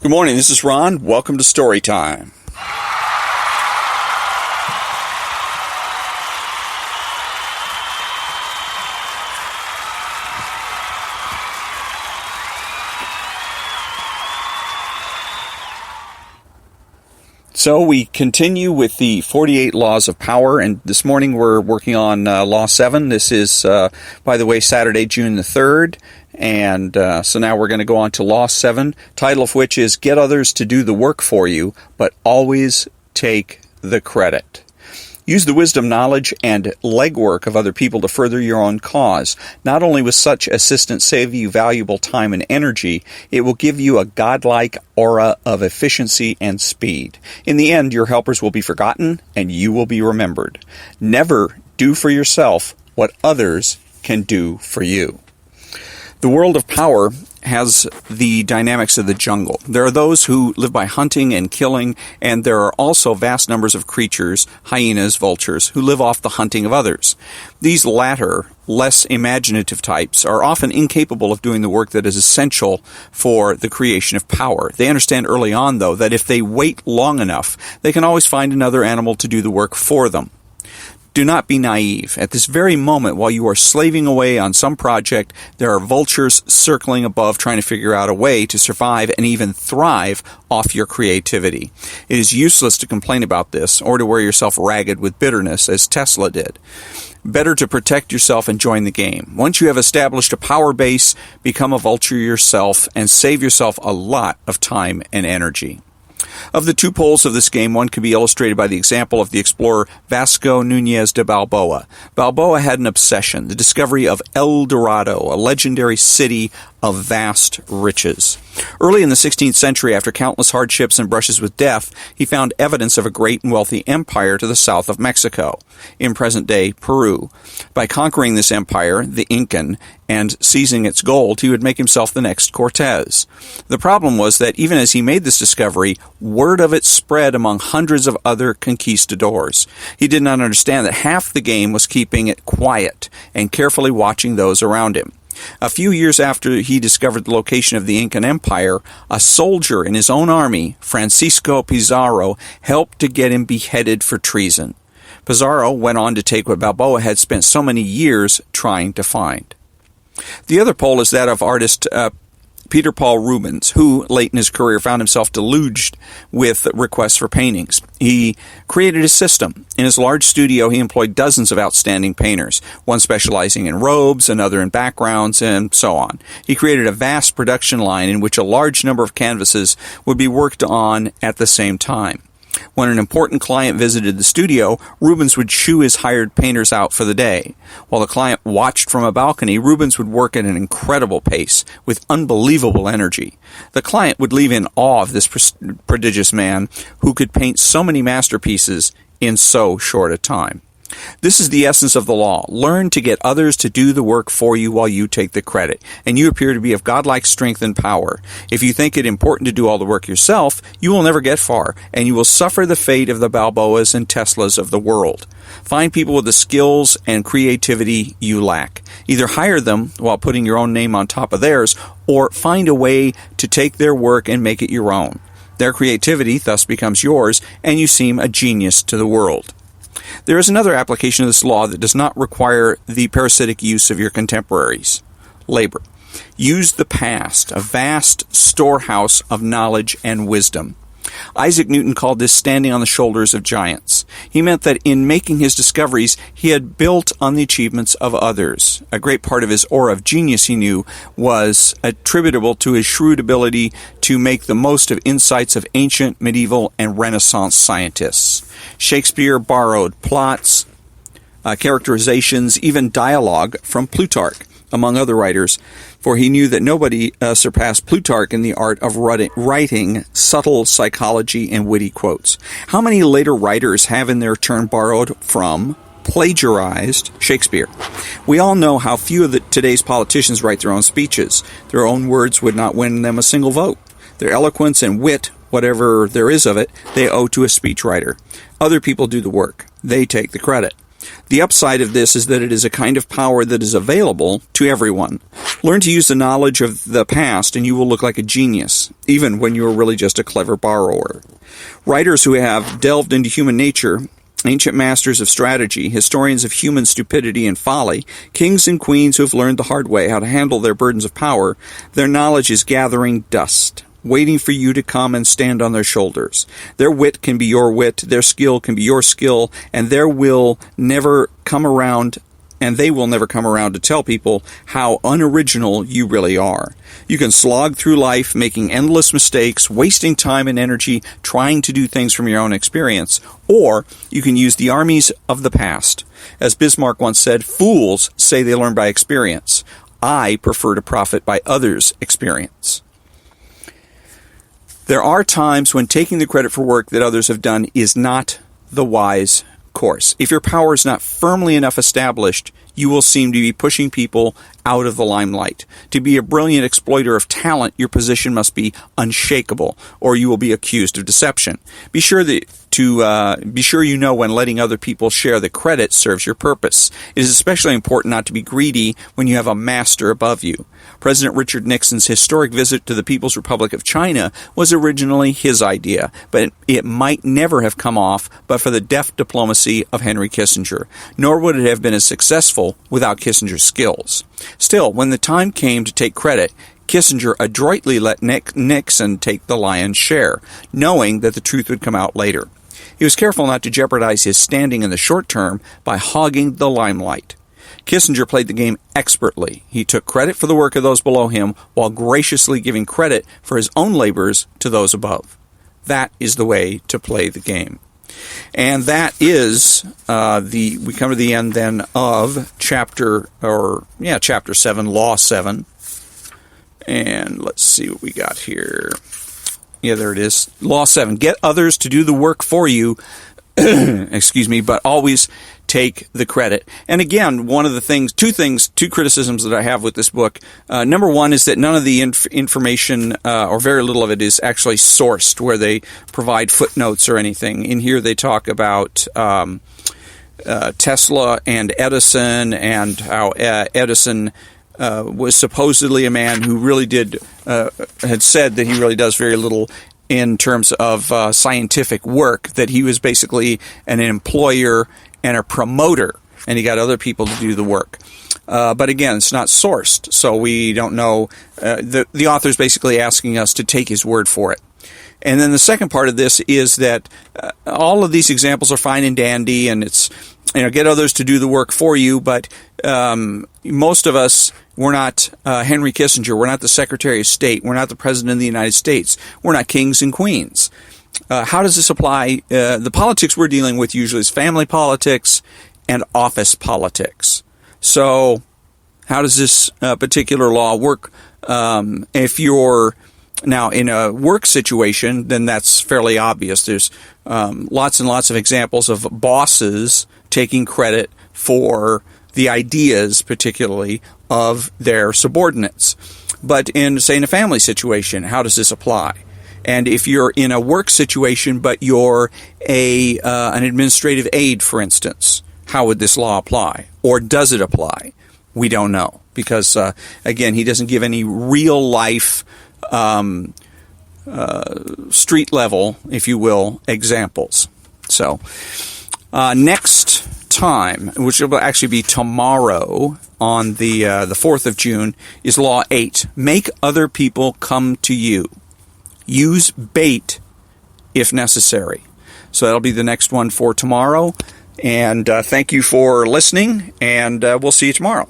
Good morning, this is Ron. Welcome to Story Time. So we continue with the 48 Laws of Power, and this morning we're working on Law 7. This is, by the way, Saturday, June the 3rd. And so now we're going to go on to Law 7, title of which is Get Others to Do the Work for You, but Always Take the Credit. Use the wisdom, knowledge, and legwork of other people to further your own cause. Not only will such assistance save you valuable time and energy, it will give you a godlike aura of efficiency and speed. In the end, your helpers will be forgotten, and you will be remembered. Never do for yourself what others can do for you. The world of power has the dynamics of the jungle. There are those who live by hunting and killing, and there are also vast numbers of creatures, hyenas, vultures, who live off the hunting of others. These latter, less imaginative types are often incapable of doing the work that is essential for the creation of power. They understand early on, though, that if they wait long enough, they can always find another animal to do the work for them. Do not be naive. At this very moment, while you are slaving away on some project, there are vultures circling above trying to figure out a way to survive and even thrive off your creativity. It is useless to complain about this or to wear yourself ragged with bitterness, as Tesla did. Better to protect yourself and join the game. Once you have established a power base, become a vulture yourself and save yourself a lot of time and energy. Of the two poles of this game, one can be illustrated by the example of the explorer Vasco Núñez de Balboa. Balboa had an obsession, the discovery of El Dorado, a legendary city of vast riches. Early in the 16th century, after countless hardships and brushes with death, he found evidence of a great and wealthy empire to the south of Mexico, in present-day Peru. By conquering this empire, the Incan, and seizing its gold, he would make himself the next Cortez. The problem was that even as he made this discovery, word of it spread among hundreds of other conquistadors. He did not understand that half the game was keeping it quiet and carefully watching those around him. A few years after he discovered the location of the Incan Empire, a soldier in his own army, Francisco Pizarro, helped to get him beheaded for treason. Pizarro went on to take what Balboa had spent so many years trying to find. The other pole is that of artist Peter Paul Rubens, who, late in his career, found himself deluged with requests for paintings. He created a system. In his large studio, he employed dozens of outstanding painters, one specializing in robes, another in backgrounds, and so on. He created a vast production line in which a large number of canvases would be worked on at the same time. When an important client visited the studio, Rubens would shoo his hired painters out for the day. While the client watched from a balcony, Rubens would work at an incredible pace, with unbelievable energy. The client would leave in awe of this prodigious man who could paint so many masterpieces in so short a time. This is the essence of the law. Learn to get others to do the work for you while you take the credit, and you appear to be of godlike strength and power. If you think it important to do all the work yourself, you will never get far, and you will suffer the fate of the Balboas and Teslas of the world. Find people with the skills and creativity you lack. Either hire them while putting your own name on top of theirs, or find a way to take their work and make it your own. Their creativity thus becomes yours, and you seem a genius to the world. There is another application of this law that does not require the parasitic use of your contemporaries. Labor. Use the past, a vast storehouse of knowledge and wisdom. Isaac Newton called this standing on the shoulders of giants. He meant that in making his discoveries, he had built on the achievements of others. A great part of his aura of genius, he knew, was attributable to his shrewd ability to make the most of insights of ancient, medieval, and Renaissance scientists. Shakespeare borrowed plots, characterizations, even dialogue from Plutarch, among other writers, for he knew that nobody surpassed Plutarch in the art of writing subtle psychology and witty quotes. How many later writers have in their turn borrowed from, plagiarized Shakespeare? We all know how few of today's politicians write their own speeches. Their own words would not win them a single vote. Their eloquence and wit, whatever there is of it, they owe to a speechwriter. Other people do the work. They take the credit. The upside of this is that it is a kind of power that is available to everyone. Learn to use the knowledge of the past and you will look like a genius, even when you are really just a clever borrower. Writers who have delved into human nature, ancient masters of strategy, historians of human stupidity and folly, kings and queens who have learned the hard way how to handle their burdens of power, their knowledge is gathering dust, waiting for you to come and stand on their shoulders. Their wit can be your wit, their skill can be your skill, and they will never come around to tell people how unoriginal you really are. You can slog through life making endless mistakes, wasting time and energy trying to do things from your own experience, or you can use the armies of the past. As Bismarck once said, fools say they learn by experience. I prefer to profit by others' experience. There are times when taking the credit for work that others have done is not the wise course. If your power is not firmly enough established, you will seem to be pushing people out of the limelight. To be a brilliant exploiter of talent, your position must be unshakable, or you will be accused of deception. Be sure you know when letting other people share the credit serves your purpose. It is especially important not to be greedy when you have a master above you. President Richard Nixon's historic visit to the People's Republic of China was originally his idea, but it might never have come off but for the deft diplomacy of Henry Kissinger, nor would it have been as successful without Kissinger's skills. Still, when the time came to take credit, Kissinger adroitly let Nixon take the lion's share, knowing that the truth would come out later. He was careful not to jeopardize his standing in the short term by hogging the limelight. Kissinger played the game expertly. He took credit for the work of those below him while graciously giving credit for his own labors to those above. That is the way to play the game. And that is we come to the end then of chapter 7, Law 7. And let's see what we got here. Yeah, there it is. Law 7. Get others to do the work for you, but always take the credit. And again, two criticisms that I have with this book. Number one is that none of the information, or very little of it, is actually sourced, where they provide footnotes or anything. In here they talk about Tesla and Edison, and how Edison was supposedly a man who really had said that he really does very little in terms of scientific work, that he was basically an employer and a promoter, and he got other people to do the work. But again, it's not sourced, so we don't know. The author's basically asking us to take his word for it. And then the second part of this is that all of these examples are fine and dandy, and it's, get others to do the work for you, but most of us, we're not Henry Kissinger, we're not the Secretary of State, we're not the President of the United States, we're not kings and queens. How does this apply? The politics we're dealing with usually is family politics and office politics. So how does this particular law work? If you're now in a work situation, then that's fairly obvious. There's lots and lots of examples of bosses taking credit for the ideas, particularly, of their subordinates. But in a family situation, how does this apply? And if you're in a work situation, but you're an administrative aide, for instance, how would this law apply? Or does it apply? We don't know. Because, again, he doesn't give any real-life, street-level, if you will, examples. So, next time, which will actually be tomorrow on the 4th of June, is Law 8. Make other people come to you. Use bait if necessary. So that'll be the next one for tomorrow. And thank you for listening, and we'll see you tomorrow.